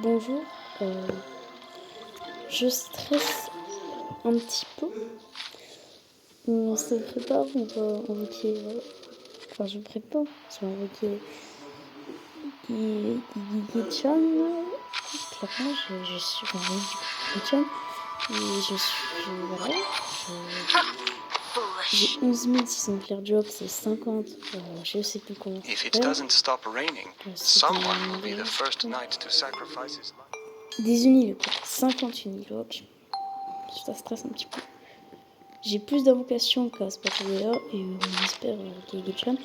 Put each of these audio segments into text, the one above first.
Bonjour, je stresse un petit peu. On se prépare, on va invoquer. Enfin, je prépare, je vais invoquer Gigi-chan. Clairement, je suis en Gigi-chan. Et je suis. Voilà. J'ai 11 600 jobs, c'est 50. Je sais plus comment ça If it s'appelle. doesn't stop raining, someone will be the first knight to sacrifice his life. Des uniloques, 50 uniloques. Ça stresse un petit peu. J'ai plus d'invocations qu'à Spatulaire et on espère Gigi-chan.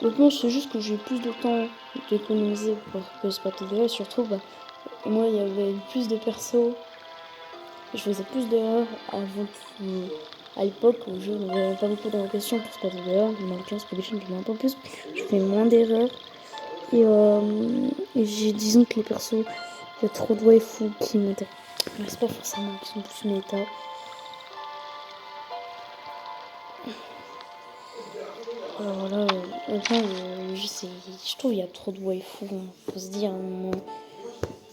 Le plan, c'est juste que j'ai plus de temps d'économiser pour que Spatulaire. Et surtout, moi, il y avait plus de persos. Je faisais plus d'erreurs avant à l'époque où je n'avais pas beaucoup d'invocations pour Spatulaire. Mais en l'occurrence, pour Gigi-chan, j'en ai un peu plus. Je fais moins d'erreurs. Et disons que les persos, il y a trop de waifus qui m'intéressent pas forcément, qui sont plus méta. Alors là, honnêtement, je trouve qu'il y a trop de waifus. Faut se dire,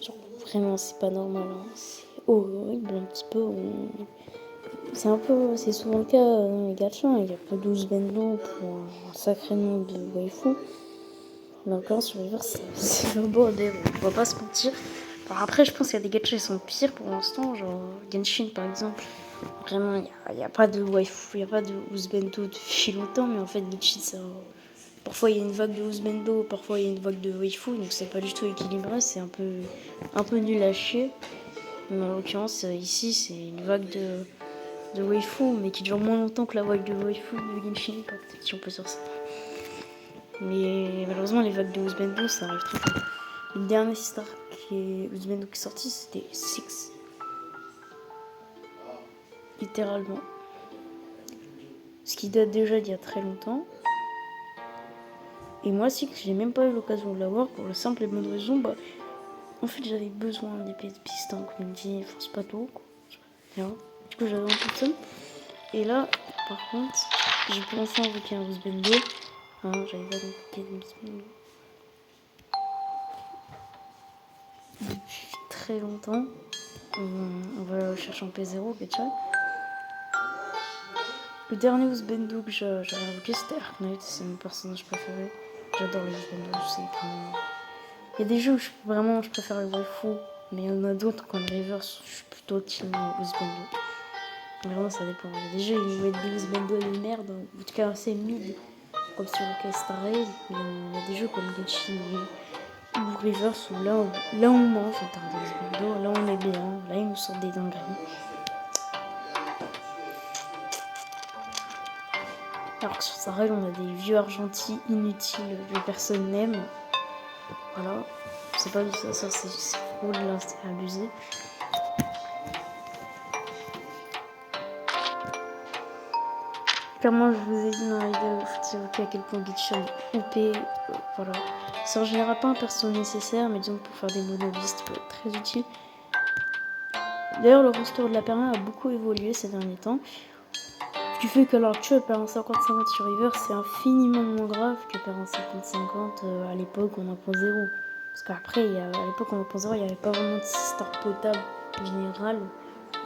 genre, vraiment, c'est pas normal. Hein. C'est horrible un petit peu. C'est souvent le cas dans les gachas. Il y a pas 12 bendos pour un sacré nombre de waifus. Mais encore sur River, c'est le bordel. On va pas se mentir. Alors après, je pense qu'il y a des gachas qui sont pires pour l'instant, genre Genshin par exemple. Vraiment, il n'y a pas de waifu, il n'y a pas de Uzbendo depuis longtemps, mais en fait, Genshin, ça. Parfois, il y a une vague de Uzbendo, parfois, il y a une vague de waifu, donc c'est pas du tout équilibré, c'est un peu nul à chier. Mais en l'occurrence, ici, c'est une vague de waifu, mais qui dure moins longtemps que la vague de waifu de Genshin Impact, si on peut dire ça. Mais malheureusement, les vagues de Uzbendo, ça arrive très tôt. Le dernier star Uzbendo qui est sorti, c'était Six. Littéralement. Ce qui date déjà d'il y a très longtemps. Et moi, Six, j'ai même pas eu l'occasion de l'avoir pour la simple et bonne raison. En fait, j'avais besoin d'épées de piston, comme il dit, enfin, c'est pas tout. Du coup, j'avais un peu de somme. Et là, par contre, j'ai pu enfin invoquer un Uzbendo. J'avais pas invoqué un Uzbendo depuis très longtemps. On va chercher en P0, Gacha. Le dernier Uzbendo que j'avais invoqué, c'était Arknight, c'est mon personnage préféré. J'adore les Uzbendo, je sais vraiment. Il y a des jeux où je préfère les waifus, mais il y en a d'autres comme Reverse, je suis plutôt team Uzbendo. Vraiment, ça dépend. Il y a des jeux où ils mettent des Uzbendo de merde, en tout cas assez mid, comme sur le cas Star Rail. Il y a des jeux comme Genshin ou Reverse où là on mange en termes de Uzbendo, là on est bien, là ils nous sortent des dingueries. Alors que sur Star Rail, on a des vieux argentis inutiles que personne n'aime. Voilà. C'est pas ça, c'est trop de là, c'est abusé. Clairement, je vous ai dit dans la vidéo, je vous à quel point Genshin est OP. Voilà. C'est en général pas un perso nécessaire, mais disons que pour faire des monolistes, ça peut être très utile. D'ailleurs, le roster de la perma a beaucoup évolué ces derniers temps. Ce qui fait qu'à l'heure actuelle, perdre un 50-50 sur River, c'est infiniment moins grave que perdre un 50-50 à l'époque en 1.0. Parce qu'après, à l'époque en 1.0, il n'y avait pas vraiment de star potable en général.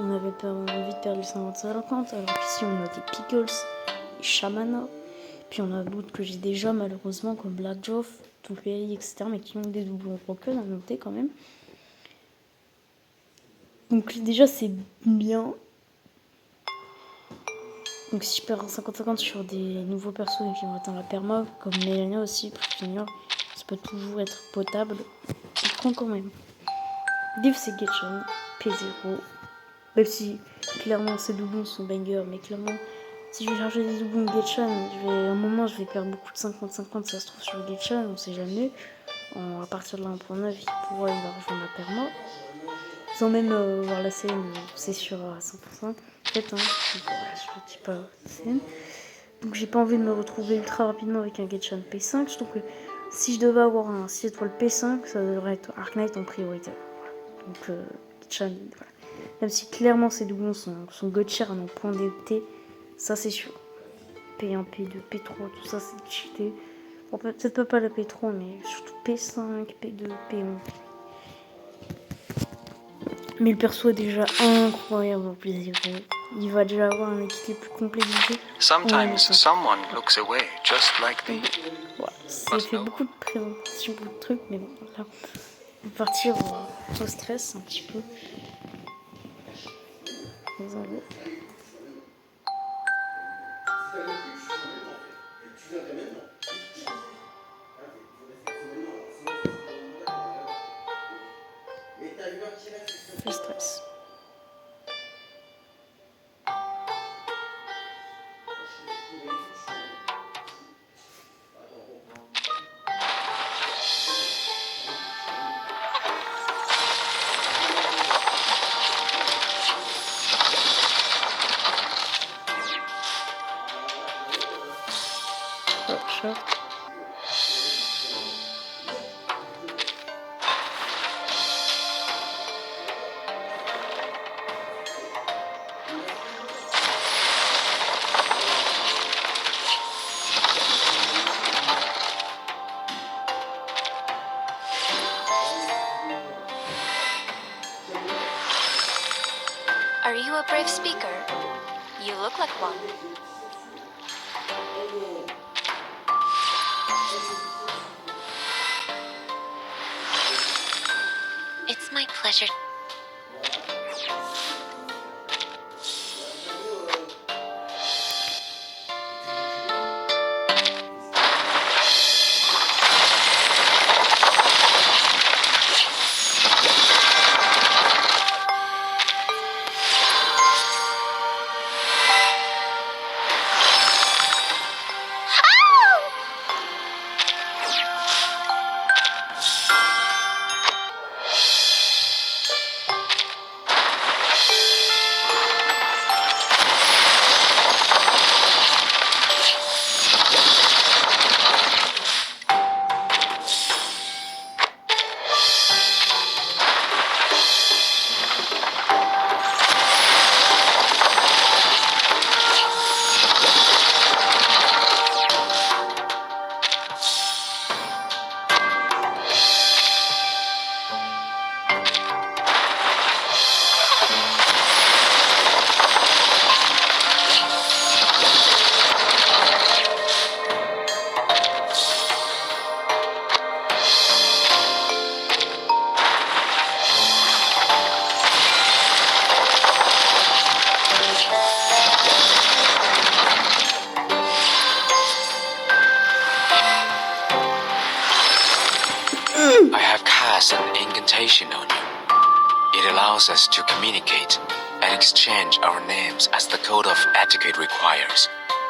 On n'avait pas envie de perdre le 50-50, alors qu'ici on a des Pickles, des Shamana, puis on a d'autres que j'ai déjà malheureusement comme Black Joff, Touperi, etc. mais qui ont des doublons broken à noter quand même. Donc déjà c'est bien. Donc si je perds un 50-50 sur des nouveaux persos qui vont atteindre la perma, comme Melania aussi pour finir, ça peut toujours être potable. Je prends quand même. Div c'est Getchon, P0. Même si clairement ces doublons sont bangers, mais clairement si je vais charger des doublons de Getchan, à un moment je vais perdre beaucoup de 50-50, ça se trouve sur le Getchan, on sait jamais. À partir de la 1.9, il va rejoindre la perma. Sans même voir la scène, c'est sûr à 100%. Peut-être, je dis pas la scène. Donc j'ai pas envie de me retrouver ultra rapidement avec un Getchan P5. Je trouve que si je devais avoir un 6 étoiles P5, ça devrait être Arknight en priorité. Donc Getchan, voilà. Même si clairement ces doublons sont gotchers à mon point d'été, ça c'est sûr. P1, P2, P3, tout ça c'est cheaté. Bon, peut-être pas la P3, mais surtout P5, P2, P1. Mais le perso est déjà incroyable au plaisir. Il va déjà avoir un équilibre plus complet du jeu. Sometimes someone looks away just like thee. Ouais, ça fait beaucoup de présentations, beaucoup de trucs, mais bon, là, on va partir au stress un petit peu. Désolé. Le stress. Oh, short. Are you a brave speaker? You look like one. It's my pleasure. I have cast an incantation on you. It allows us to communicate and exchange our names as the code of etiquette requires.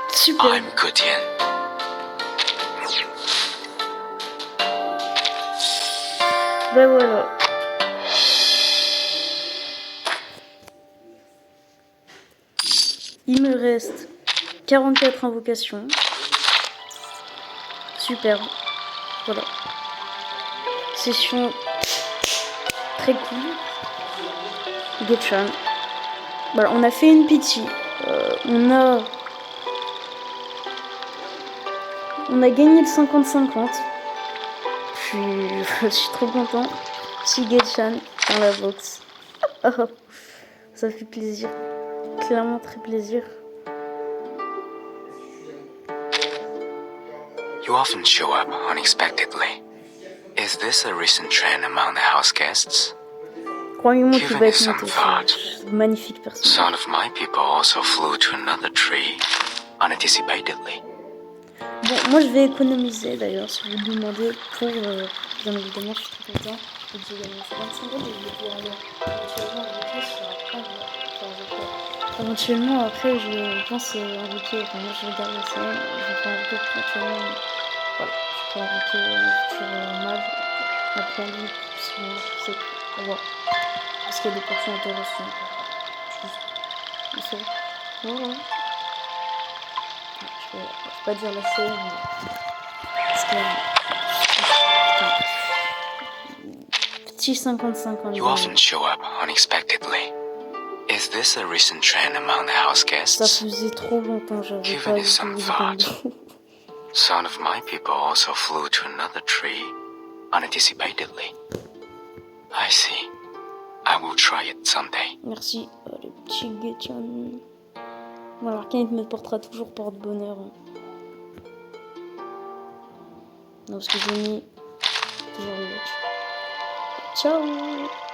Super. I'm Gutian. Ben voilà. Il me reste 44 invocations. Superbe. Voilà. Session très cool. Getchan. Voilà, on a fait une pitié. On a gagné le 50-50. Je suis trop content. Shigetchan dans la box. Oh, ça fait plaisir. Clairement très plaisir. You often show up unexpectedly. Is this a recent trend among the house guests? Croyez-moi qu'il Given va it être some monté. thought, Magnifique personnage. some of my people also flew to another tree unanticipatedly. Bon, moi je vais économiser d'ailleurs, si vous me demandez, pour bien évidemment, je suis très content. J'ai gagné 55 euros, et je vais pouvoir éventuellement après, je pense invoquer, enfin, moi je regarde la scène, je vais pas invoquer éventuellement, voilà, je peux invoquer le futur mage, après lui, sinon c'est à voir. Parce qu'il y a des portions intéressantes. Juste, voilà. Je vais pas dire la scène, mais parce que petit 55 ans. You often show up unexpectedly. Is this a recent trend among the house Ça guests? faisait trop longtemps, j'avais Given pas it some thought, some of my people also flew to another tree unanticipatedly. I see. I will try try it someday. Merci, le petit Getchan. Bon, alors, Kenneth me portera toujours porte-bonheur. Hein. Non, parce que j'ai mis toujours le match. Ciao!